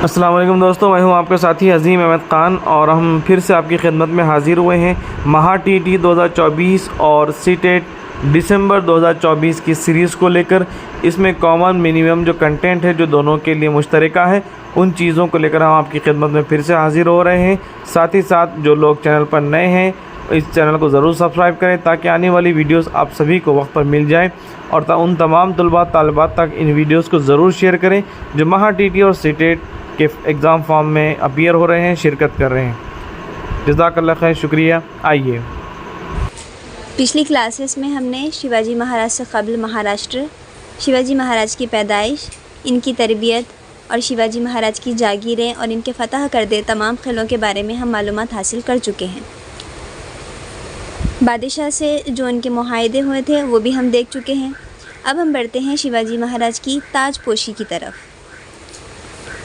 अस्सलाम वालेकुम दोस्तों, मैं हूं आपके साथी अज़ीम अहमद ख़ान और हम फिर से आपकी खिदमत में हाज़िर हुए हैं महा टीटी 2024 और सीटेट दिसंबर 2024 की सीरीज़ को लेकर। इसमें कॉमन मिनिमम जो कंटेंट है जो दोनों के लिए मुश्तरका है, उन चीज़ों को लेकर हम आपकी खिदमत में फिर से हाज़िर हो रहे हैं। साथ ही साथ जो लोग चैनल पर नए हैं इस चैनल को ज़रूर सब्सक्राइब करें ताकि आने वाली वीडियोस आप सभी को वक्त पर मिल जाए, और उन तमाम तलबा तालिबात तक इन वीडियोस को ज़रूर शेयर करें जो महा टीटी और सीटेट के एग्ज़ाम फॉर्म में अपीयर हो रहे हैं, शिरकत कर रहे हैं। जज़ाकल्लाह खैर, शुक्रिया। आइए, पिछली क्लासेस में हमने शिवाजी महाराज से क़ब्ल महाराष्ट्र, शिवाजी महाराज की पैदाइश, इनकी तरबियत और शिवाजी महाराज की जागीरें और इनके फ़तह करदे तमाम क़िलों के बारे में हम मालूमात हासिल कर चुके हैं। बादशाह से जो उनके मुआहदे हुए थे वो भी हम देख चुके हैं। अब हम बढ़ते हैं शिवाजी महाराज की ताजपोशी की तरफ।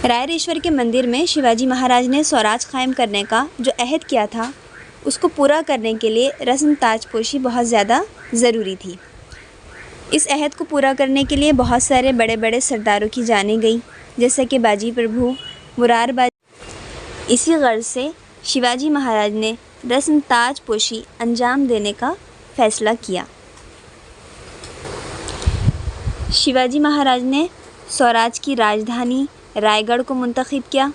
रायरेश्वर के मंदिर में शिवाजी महाराज ने स्वराज कायम करने का जो अहद किया था उसको पूरा करने के लिए रस्म ताजपोशी बहुत ज़्यादा ज़रूरी थी। इस अहद को पूरा करने के लिए बहुत सारे बड़े बड़े सरदारों की जानें गई, जैसे कि बाजी प्रभु, मुरार बाजी। इसी गर्ज से शिवाजी महाराज ने रस्म ताजपोशी अंजाम देने का फ़ैसला किया। शिवाजी महाराज ने स्वराज की राजधानी रायगढ़ को मुंतखब किया,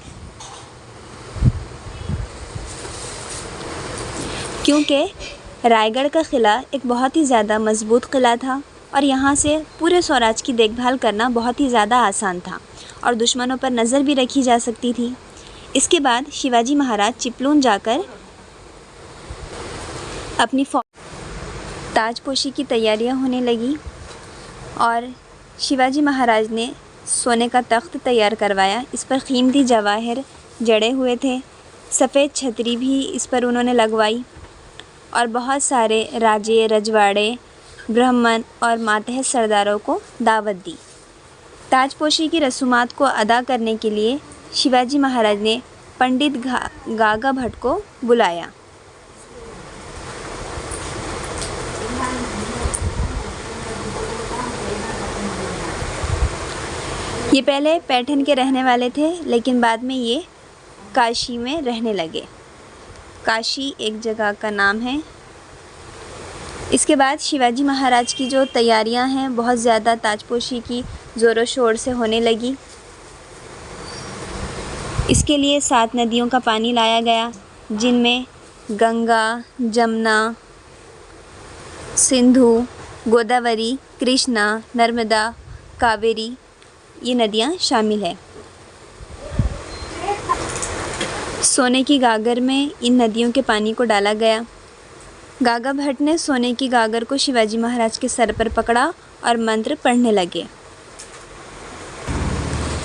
क्योंकि रायगढ़ का क़िला एक बहुत ही ज़्यादा मज़बूत क़िला था और यहाँ से पूरे स्वराज की देखभाल करना बहुत ही ज़्यादा आसान था और दुश्मनों पर नज़र भी रखी जा सकती थी। इसके बाद शिवाजी महाराज चिपलून जाकर अपनी ताजपोशी की तैयारियां होने लगी और शिवाजी महाराज ने सोने का तख्त तैयार करवाया। इस पर कीमती जवाहर जड़े हुए थे, सफ़ेद छतरी भी इस पर उन्होंने लगवाई और बहुत सारे राजे, रजवाड़े, ब्राह्मण और मातहत सरदारों को दावत दी। ताजपोशी की रसूमात को अदा करने के लिए शिवाजी महाराज ने पंडित गागा भट्ट को बुलाया। ये पहले पैठन के रहने वाले थे, लेकिन बाद में ये काशी में रहने लगे। काशी एक जगह का नाम है। इसके बाद शिवाजी महाराज की जो तैयारियां हैं बहुत ज़्यादा ताजपोशी की ज़ोरों शोर से होने लगी। इसके लिए 7 नदियों का पानी लाया गया, जिनमें गंगा, जमुना, सिंधु, गोदावरी, कृष्णा, नर्मदा, कावेरी, ये नदियाँ शामिल है। सोने की गागर में इन नदियों के पानी को डाला गया। गागा भट्ट ने सोने की गागर को शिवाजी महाराज के सर पर पकड़ा और मंत्र पढ़ने लगे।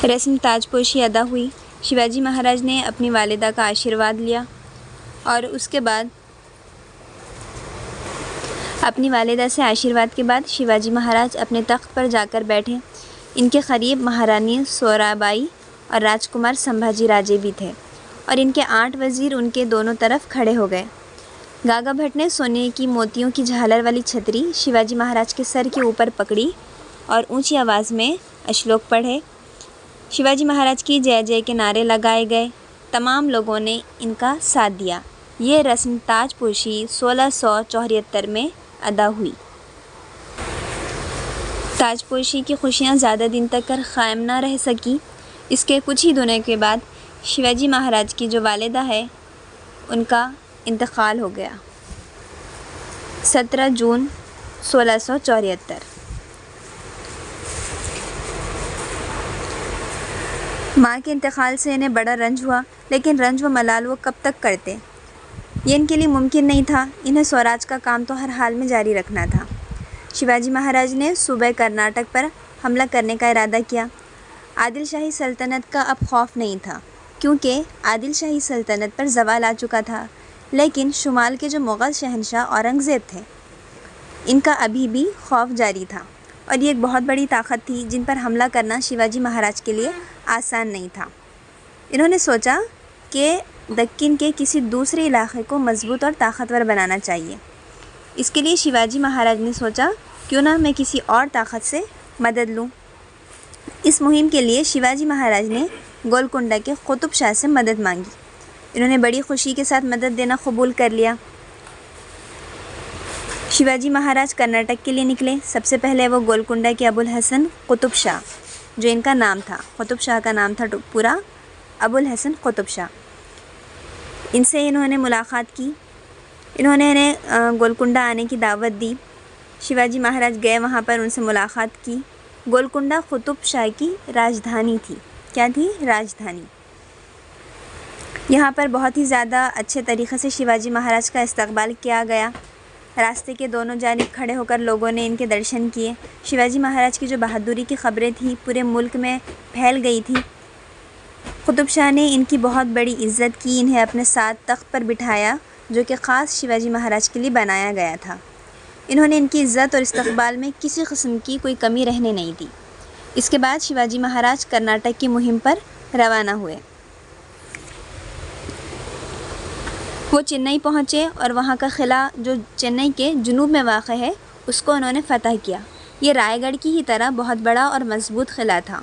रस्म ताजपोशी अदा हुई। शिवाजी महाराज ने अपनी वालिदा का आशीर्वाद लिया और उसके बाद अपनी वालिदा से आशीर्वाद के बाद शिवाजी महाराज अपने तख्त पर जाकर बैठे। इनके करीब महारानी सोराबाई और राजकुमार संभाजी राजे भी थे और इनके 8 वज़ीर उनके दोनों तरफ खड़े हो गए। गागा भट्ट ने सोने की मोतियों की झालर वाली छतरी शिवाजी महाराज के सर के ऊपर पकड़ी और ऊंची आवाज़ में श्लोक पढ़े। शिवाजी महाराज की जय जय के नारे लगाए गए। तमाम लोगों ने इनका साथ दिया। ये रस्म ताजपोशी 1674 में अदा हुई। ताजपोशी की खुशियाँ ज़्यादा दिन तक क़ायम ना रह सकी। इसके कुछ ही दिनों के बाद शिवाजी महाराज की जो वालिदा है उनका इंतकाल हो गया, 17 जून 1674। माँ के इंतकाल से इन्हें बड़ा रंज हुआ, लेकिन रंज व मलाल वो कब तक करते, ये इनके लिए मुमकिन नहीं था। इन्हें स्वराज का काम तो हर हाल में जारी रखना था। शिवाजी महाराज ने सूबे कर्नाटक पर हमला करने का इरादा किया। आदिल शाही सल्तनत का अब खौफ नहीं था, क्योंकि आदिल शाही सल्तनत पर ज़वाल आ चुका था, लेकिन शुमाल के जो मुग़ल शहंशाह औरंगज़ेब थे, इनका अभी भी खौफ जारी था और ये एक बहुत बड़ी ताकत थी जिन पर हमला करना शिवाजी महाराज के लिए आसान नहीं था। इन्होंने सोचा कि दक्कन के किसी दूसरे इलाके को मज़बूत और ताकतवर बनाना चाहिए। इसके लिए शिवाजी महाराज ने सोचा, क्यों ना मैं किसी और ताकत से मदद लूँ। इस मुहिम के लिए शिवाजी महाराज ने गोलकुंडा के कुतुब शाह से मदद मांगी। इन्होंने बड़ी खुशी के साथ मदद देना कबूल कर लिया। शिवाजी महाराज कर्नाटक के लिए निकले। सबसे पहले वो गोलकुंडा के अबुल हसन कुतुब शाह, जो इनका नाम था, कुतुब शाह का नाम था पूरा अबुल हसन कुतुब शाह, इनसे इन्होंने मुलाकात की। इन्होंने इन्हें गोलकुंडा आने की दावत दी। शिवाजी महाराज गए वहाँ पर, उनसे मुलाकात की। गोलकुंडा कुतुब शाह की राजधानी थी। क्या थी? राजधानी। यहाँ पर बहुत ही ज़्यादा अच्छे तरीक़े से शिवाजी महाराज का इस्तकबाल किया गया। रास्ते के दोनों जानिब खड़े होकर लोगों ने इनके दर्शन किए। शिवाजी महाराज की जो बहादुरी की ख़बरें थी पूरे मुल्क में फैल गई थी। कुतुब शाह ने इनकी बहुत बड़ी इज़्ज़त की, इन्हें अपने साथ तख्त पर बिठाया, जो कि ख़ास शिवाजी महाराज के लिए बनाया गया था। इन्होंने इनकी इज़्ज़त और इस्तकबाल में किसी किस्म की कोई कमी रहने नहीं दी। इसके बाद शिवाजी महाराज कर्नाटक की मुहिम पर रवाना हुए। वो चेन्नई पहुँचे और वहाँ का क़िला जो चेन्नई के जुनूब में वाक़ है उसको उन्होंने फ़तह किया। ये रायगढ़ की ही तरह बहुत बड़ा और मज़बूत क़िला था।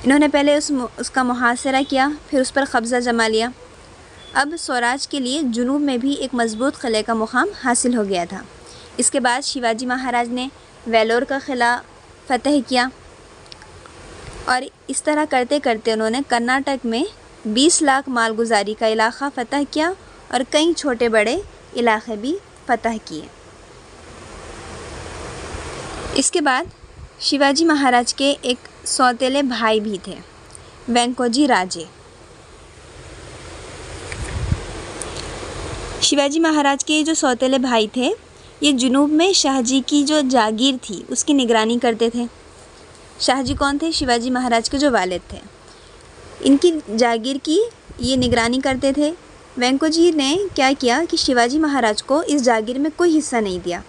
इन्होंने पहले उसका मुहासरा किया, फिर उस पर कब्ज़ा जमा लिया। अब स्वराज के लिए जुनूब में भी एक मज़बूत क़िले का मुक़ाम हासिल हो गया था। इसके बाद शिवाजी महाराज ने वेलोर का क़िला फ़तह किया और इस तरह करते करते उन्होंने कर्नाटक में 20 लाख मालगुजारी का इलाक़ा फ़तह किया और कई छोटे बड़े इलाक़े भी फ़तह किए। इसके बाद शिवाजी महाराज के एक सौतेले भाई भी थे, वेंकोजी राजे। शिवाजी महाराज के जो सौतेले भाई थे ये जुनूब में शाहजी की जो जागीर थी उसकी निगरानी करते थे। शाहजी कौन थे? शिवाजी महाराज के जो वालिद थे। इनकी जागीर की ये निगरानी करते थे। वेंकोजी ने क्या किया कि शिवाजी महाराज को इस जागीर में कोई हिस्सा नहीं दिया,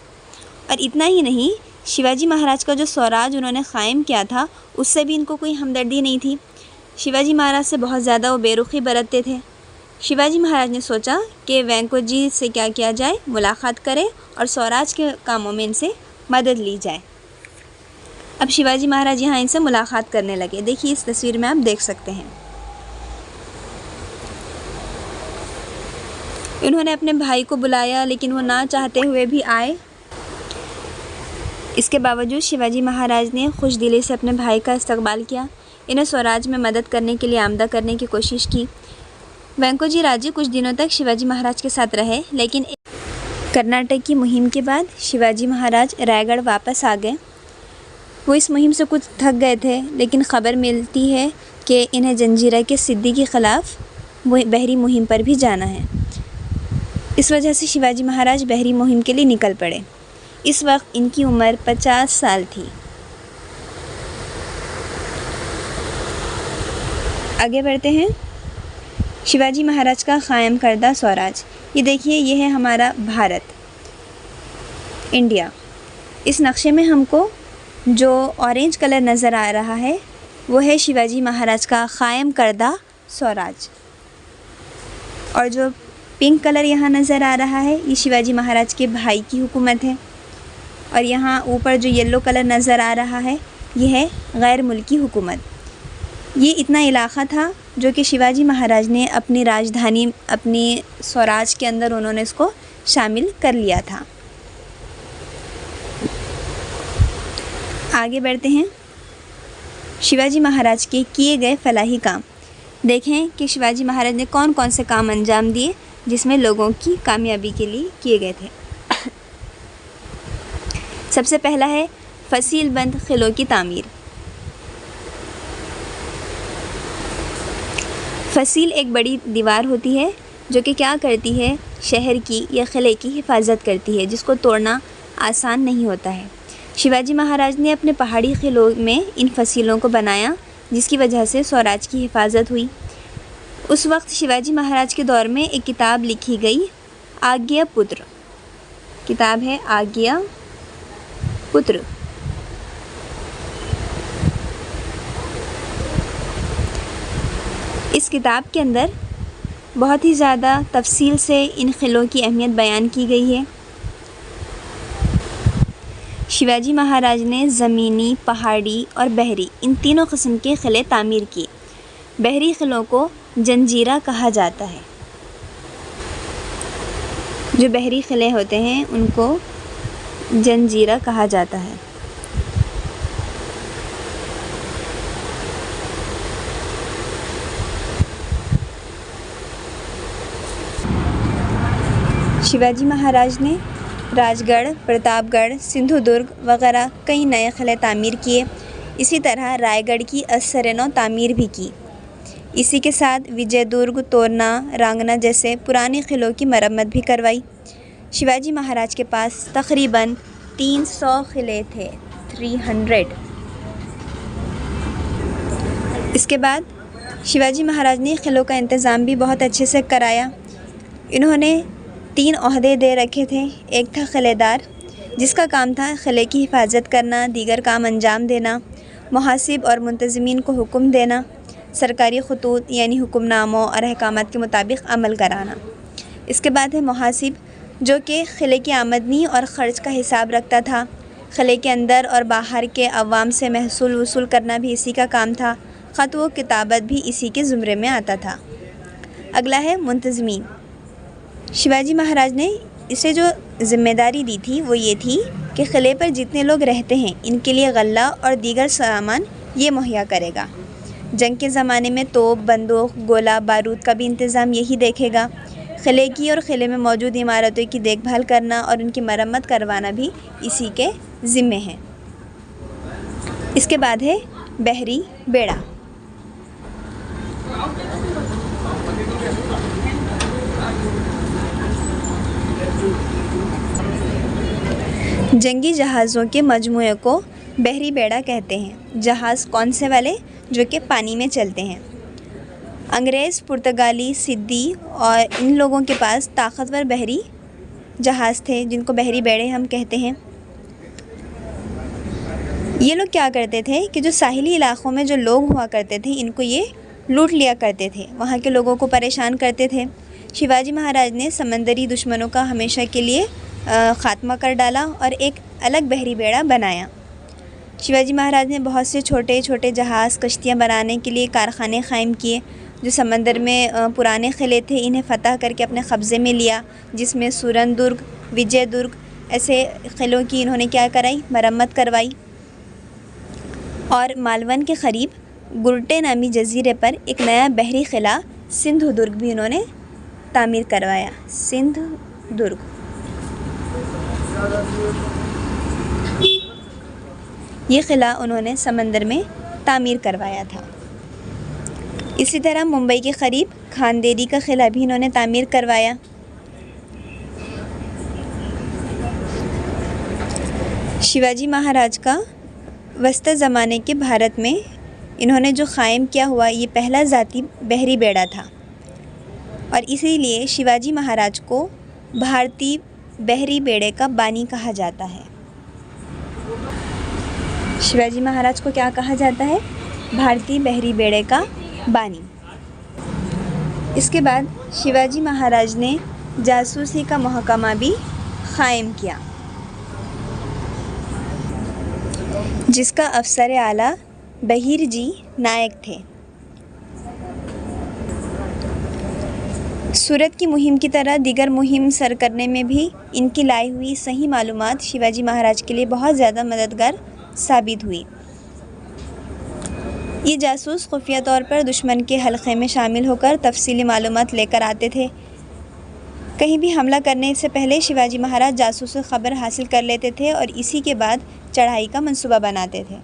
और इतना ही नहीं, शिवाजी महाराज का जो स्वराज उन्होंने क़ायम किया था उससे भी इनको कोई हमदर्दी नहीं थी। शिवाजी महाराज से बहुत ज़्यादा वो बेरुखी बरतते थे। शिवाजी महाराज ने सोचा कि वेंकोजी से क्या किया जाए, मुलाकात करें और स्वराज के कामों में इनसे मदद ली जाए। अब शिवाजी महाराज यहाँ इनसे मुलाकात करने लगे। देखिए इस तस्वीर में आप देख सकते हैं। इन्होंने अपने भाई को बुलाया, लेकिन वो ना चाहते हुए भी आए। इसके बावजूद शिवाजी महाराज ने खुश दिली से अपने भाई का इस्तकबाल किया। इन्हें स्वराज में मदद करने के लिए आमदा करने की कोशिश की। वेंकोजी राजे कुछ दिनों तक शिवाजी महाराज के साथ रहे, लेकिन कर्नाटक की मुहिम के बाद शिवाजी महाराज रायगढ़ वापस आ गए। वो इस मुहिम से कुछ थक गए थे, लेकिन ख़बर मिलती है कि इन्हें जंजीरा के सिद्दी के ख़िलाफ़ बहरी मुहिम पर भी जाना है। इस वजह से शिवाजी महाराज बहरी मुहिम के लिए निकल पड़े। इस वक्त इनकी उम्र 50 साल थी। आगे बढ़ते हैं। शिवाजी महाराज का क़ायम करदा स्वराज। ये देखिए, ये है हमारा भारत, इंडिया। इस नक्शे में हमको जो ऑरेंज कलर नज़र आ रहा है वो है शिवाजी महाराज का क़ायम करदा स्वराज, और जो पिंक कलर यहाँ नज़र आ रहा है ये शिवाजी महाराज के भाई की हुकूमत है, और यहाँ ऊपर जो येलो कलर नज़र आ रहा है ये है गैर मुल्की हुकूमत। ये इतना इलाक़ा था जो कि शिवाजी महाराज ने अपनी राजधानी, अपनी स्वराज के अंदर उन्होंने इसको शामिल कर लिया था। आगे बढ़ते हैं। शिवाजी महाराज के किए गए फलाही काम। देखें कि शिवाजी महाराज ने कौन कौन से काम अंजाम दिए जिसमें लोगों की कामयाबी के लिए किए गए थे। सबसे पहला है फसील बंद किलों की तामीर। फसील एक बड़ी दीवार होती है जो कि क्या करती है, शहर की या किले की हिफाजत करती है, जिसको तोड़ना आसान नहीं होता है। शिवाजी महाराज ने अपने पहाड़ी किलों में इन फसीलों को बनाया, जिसकी वजह से स्वराज की हिफाजत हुई। उस वक्त शिवाजी महाराज के दौर में एक किताब लिखी गई, आज्ञा पुत्र। किताब है आज्ञा पुत्र। इस किताब के अंदर बहुत ही ज़्यादा तफसील से इन किलों की अहमियत बयान की गई है। शिवाजी महाराज ने ज़मीनी, पहाड़ी और बहरी इन तीनों किस्म के किले तामीर किए। बहरी किलों को जंजीरा कहा जाता है। जो बहरी किले होते हैं उनको जंजीरा कहा जाता है। शिवाजी महाराज ने राजगढ़, प्रतापगढ़, सिंधुदुर्ग वगैरह कई नए किले तामीर किए। इसी तरह रायगढ़ की असर-ए-नौ तामीर भी की। इसी के साथ विजयदुर्ग, तोरना, रांगना जैसे पुराने किलों की मरम्मत भी करवाई। शिवाजी महाराज के पास तकरीबन 300 किले थे, 300। इसके बाद शिवाजी महाराज ने किलों का इंतज़ाम भी बहुत अच्छे से कराया। इन्होंने 3 ओहदे दे रखे थे। एक था किलेदार, जिसका काम था किले की हिफाजत करना, दीगर काम अंजाम देना, मुहासिब और मुंतज़मीन को हुक्म देना, सरकारी खतूत यानी हुक्मनामों और अहकामात के मुताबिक अमल कराना। इसके बाद है मुहासिब, जो कि किले की आमदनी और ख़र्च का हिसाब रखता था। किले के अंदर और बाहर के अवाम से महसूल वसूल करना भी इसी का काम था। ख़त व किताबत भी इसी के ज़ुमरे में आता था। अगला है मुंतज़मीन। शिवाजी महाराज ने इसे जो ज़िम्मेदारी दी थी वो ये थी कि किले पर जितने लोग रहते हैं इनके लिए गल्ला और दीगर सामान ये मुहैया करेगा। जंग के ज़माने में तोप, बंदूक, गोला बारूद का भी इंतज़ाम यही देखेगा। किले की और किले में मौजूद इमारतों की देखभाल करना और उनकी मरम्मत करवाना भी इसी के ज़िम्मे है। इसके बाद है बहरी बेड़ा। जंगी जहाज़ों के मजमूए को बहरी बेड़ा कहते हैं। जहाज़ कौन से वाले? जो कि पानी में चलते हैं। अंग्रेज़, पुर्तगाली, सिद्दी और इन लोगों के पास ताकतवर बहरी जहाज़ थे जिनको बहरी बेड़े हम कहते हैं। ये लोग क्या करते थे कि जो साहिली इलाक़ों में जो लोग हुआ करते थे इनको ये लूट लिया करते थे, वहाँ के लोगों को परेशान करते थे। शिवाजी महाराज ने समंदरी दुश्मनों का हमेशा के लिए ख़ात्मा कर डाला और एक अलग बहरी बेड़ा बनाया। शिवाजी महाराज ने बहुत से छोटे छोटे जहाज़, कश्तियाँ बनाने के लिए कारखाने क़ायम किए। जो समंदर में पुराने किले थे इन्हें फ़तह करके अपने कब्ज़े में लिया, जिसमें सुरनदुर्ग, विजयदुर्ग ऐसे किलों की इन्होंने क्या कराई, मरम्मत करवाई। और मालवन के क़रीब गुरटे नामी जजीरे पर एक नया बहरी किला सिंधुदुर्ग भी इन्होंने तामीर करवाया। सिंधुदुर्ग ये किला उन्होंने समंदर में तामीर करवाया था। इसी तरह मुंबई के क़रीब खानदेरी का किला भी इन्होंने तामीर करवाया। शिवाजी महाराज का वस्ता ज़माने के भारत में इन्होंने जो क़ायम किया हुआ ये पहला ज़ाती बहरी बेड़ा था और इसीलिए शिवाजी महाराज को भारतीय बहरी बेड़े का बानी कहा जाता है। शिवाजी महाराज को क्या कहा जाता है? भारतीय बहरी बेड़े का बानी। इसके बाद शिवाजी महाराज ने जासूसी का महकमा भी क़ायम किया, जिसका अफसर आला बहीर जी नायक थे। सूरत की मुहिम की तरह दीगर मुहिम सर करने में भी इनकी लाई हुई सही मालूमात शिवाजी महाराज के लिए बहुत ज़्यादा मददगार साबित हुई। ये जासूस खुफिया तौर पर दुश्मन के हलक़े में शामिल होकर तफसीली मालूमात लेकर आते थे। कहीं भी हमला करने से पहले शिवाजी महाराज जासूस से ख़बर हासिल कर लेते थे और इसी के बाद चढ़ाई का मंसूबा बनाते थे।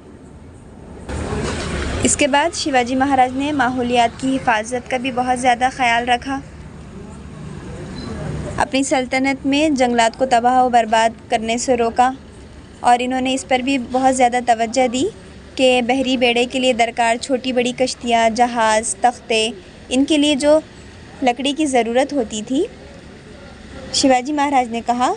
इसके बाद शिवाजी महाराज ने माहौलियात की हिफाजत का भी बहुत ज़्यादा ख़याल रखा। अपनी सल्तनत में जंगलात को तबाह व बर्बाद करने से रोका और इन्होंने इस पर भी बहुत ज़्यादा तवज्जो दी कि बहरी बेड़े के लिए दरकार छोटी बड़ी कश्तियाँ, जहाज़, तख्ते, इनके लिए जो लकड़ी की ज़रूरत होती थी, शिवाजी महाराज ने कहा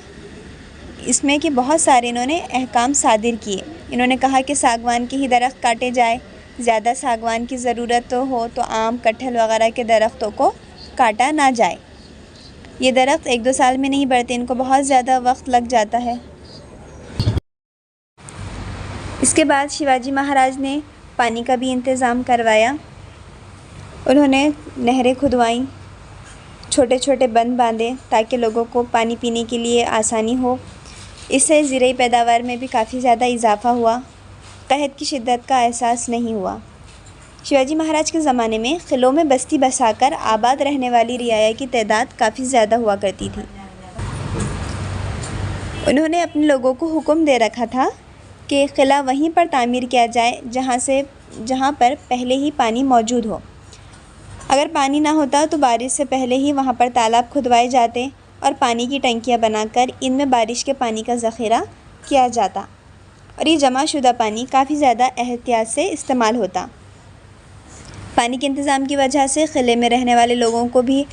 इसमें कि बहुत सारे इन्होंने अहकाम सादिर किए। इन्होंने कहा कि सागवान के ही दरख्त काटे जाए, ज़्यादा सागवान की ज़रूरत हो तो आम, कटहल वगैरह के दरख्तों को काटा ना जाए। ये दरख्त 1-2 साल में नहीं बढ़ते, इनको बहुत ज़्यादा वक्त लग जाता है। इसके बाद शिवाजी महाराज ने पानी का भी इंतज़ाम करवाया। उन्होंने नहरें खुदवाईं, छोटे छोटे बंद बांधे ताकि लोगों को पानी पीने के लिए आसानी हो। इससे ज़राई पैदावार में भी काफ़ी ज़्यादा इजाफ़ा हुआ। कहत की शिद्दत का एहसास नहीं हुआ। शिवाजी महाराज के ज़माने में क़िलों में बस्ती बसाकर आबाद रहने वाली रियाया की तादाद काफ़ी ज़्यादा हुआ करती थी। उन्होंने अपने लोगों को हुक्म दे रखा था कि क़िला वहीं पर तामीर किया जाए जहाँ पर पहले ही पानी मौजूद हो। अगर पानी ना होता तो बारिश से पहले ही वहाँ पर तालाब खुदवाए जाते और पानी की टंकियाँ बनाकर इनमें बारिश के पानी का ज़ख़ीरा किया जाता और ये जमाशुदा पानी काफ़ी ज़्यादा एहतियात से इस्तेमाल होता। पानी के इंतज़ाम की वजह से क़िले में रहने वाले लोगों को भी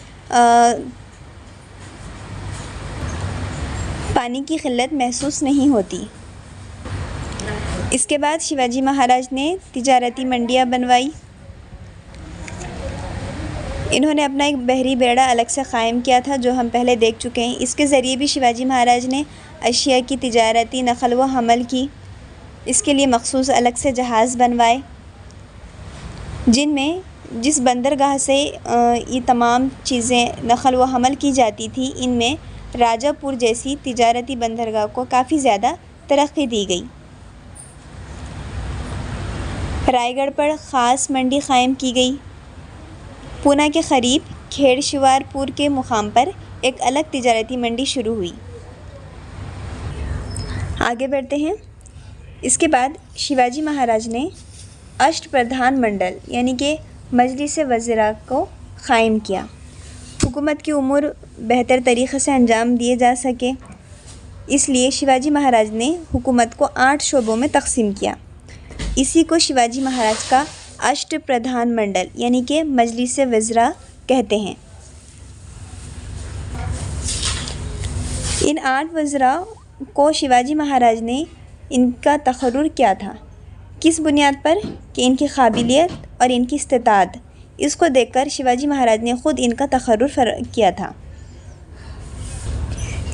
पानी की क़िल्लत महसूस नहीं होती। इसके बाद शिवाजी महाराज ने तिजारती मंडियाँ बनवाई। इन्होंने अपना एक बहरी बेड़ा अलग से क़ायम किया था जो हम पहले देख चुके हैं। इसके ज़रिए भी शिवाजी महाराज ने अशिया की तिजारती नक़ल व हमल की। इसके लिए मख़सूस अलग से जहाज़ बनवाए जिनमें जिस बंदरगाह से ये तमाम चीज़ें नक़ल व हमल की जाती थी, इनमें राजापुर जैसी तिजारती बंदरगाह को काफ़ी ज़्यादा तरक्की दी गई। रायगढ़ पर ख़ास मंडी क़ायम की गई। पूना के क़रीब खेड़शिवारपुर के मुकाम पर एक अलग तिजारती मंडी शुरू हुई। आगे बढ़ते हैं। इसके बाद शिवाजी महाराज ने अष्टप्रधान मंडल यानी कि मजलिस वज़ीरा को क़ायम किया। हुकूमत की उमूर बेहतर तरीक़े से अंजाम दिए जा सके, इसलिए शिवाजी महाराज ने हुकूमत को 8 शोबों में तक़सीम किया। इसी को शिवाजी महाराज का अष्टप्रधान मंडल यानी कि मजलिस वज़ीरा कहते हैं। इन 8 वज़ीरा को शिवाजी महाराज ने इनका तक़र्रुर किया था। किस बुनियाद पर? कि इनकी काबिलियत और इनकी इस्तिताअत, इसको देखकर शिवाजी महाराज ने ख़ुद इनका तक़र्रुर किया था।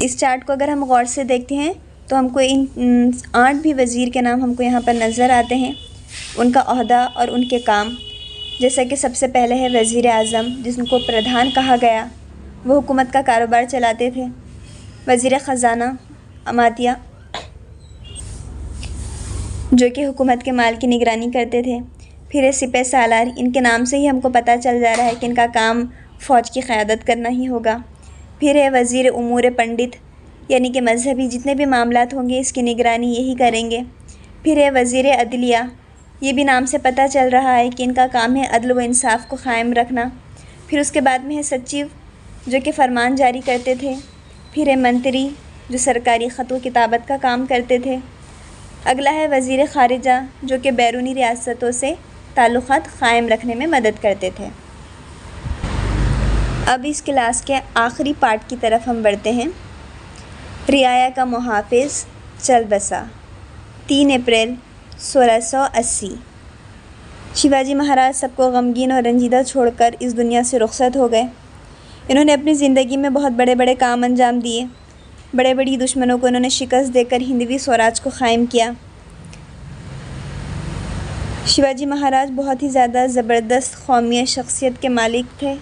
इस चार्ट को अगर हम गौर से देखते हैं तो हमको इन 8 भी वज़ीर के नाम हमको यहाँ पर नज़र आते हैं, उनका ओहदा और उनके काम। जैसा कि सबसे पहले है वज़ीर आज़म, जिनको प्रधान कहा गया। वो हुकूमत का कारोबार चलाते थे। वज़ीर ख़ज़ाना अमातिया, जो कि हुकूमत के माल की निगरानी करते थे। फिर सिपह सालार, इनके नाम से ही हमको पता चल जा रहा है कि इनका काम फ़ौज की क़यादत करना ही होगा। फिर है वज़ीर उमूर पंडित, यानी कि मजहबी जितने भी मामलात होंगे इसकी निगरानी यही करेंगे। फिर है वज़ीर अदलिया, ये भी नाम से पता चल रहा है कि इनका काम है अदल व इंसाफ़ को क़ायम रखना। फिर उसके बाद में है सचिव, जो कि फ़रमान जारी करते थे। फिर है मंत्री, जो सरकारी ख़त व किताबत का काम करते थे। अगला है वज़ीर ख़ारिजा, जो कि बैरूनी रियासतों से ताल्लुक़ात क़ायम रखने में मदद करते थे। अब इस क्लास के आखिरी पार्ट की तरफ हम बढ़ते हैं। रियाया का मुहाफ़िज़ चल बसा, 3 अप्रैल 1680। शिवाजी महाराज सबको गमगीन और रंजीदा छोड़कर इस दुनिया से रुखसत हो गए। इन्होंने अपनी ज़िंदगी में बहुत बड़े बड़े काम अंजाम दिए। बड़े बड़ी दुश्मनों को इन्होंने शिकस्त देकर हिंदवी स्वराज को क़ायम किया। शिवाजी महाराज बहुत ही ज़्यादा ज़बरदस्त कौमी शख्सियत के मालिक थे।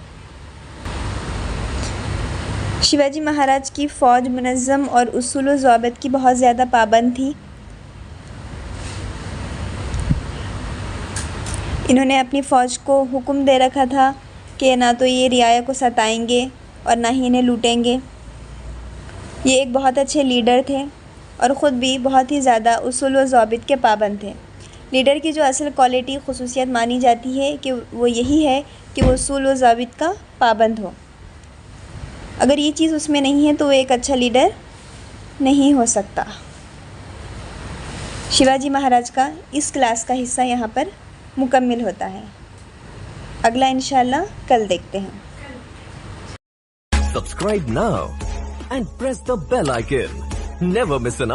शिवाजी महाराज की फ़ौज मुनज़्ज़म और उसूल व ज़वाबित की बहुत ज़्यादा पाबंद थी। इन्होंने अपनी फ़ौज को हुक्म दे रखा था कि ना तो ये रियाया को सताएंगे और ना ही इन्हें लूटेंगे। ये एक बहुत अच्छे लीडर थे और ख़ुद भी बहुत ही ज़्यादा उसूल व ज़वाबित के पाबंद थे। लीडर की जो असल क्वालिटी ख़ुसूसियत मानी जाती है कि वो यही है कि वो उसूल व ज़वाबित का पाबंद हो। अगर ये चीज़ उसमें नहीं है तो वो एक अच्छा लीडर नहीं हो सकता। शिवाजी महाराज का इस क्लास का हिस्सा यहाँ पर मुकम्मिल होता है। अगला इंशाअल्लाह कल देखते हैं। Subscribe now and press the bell icon. Never miss an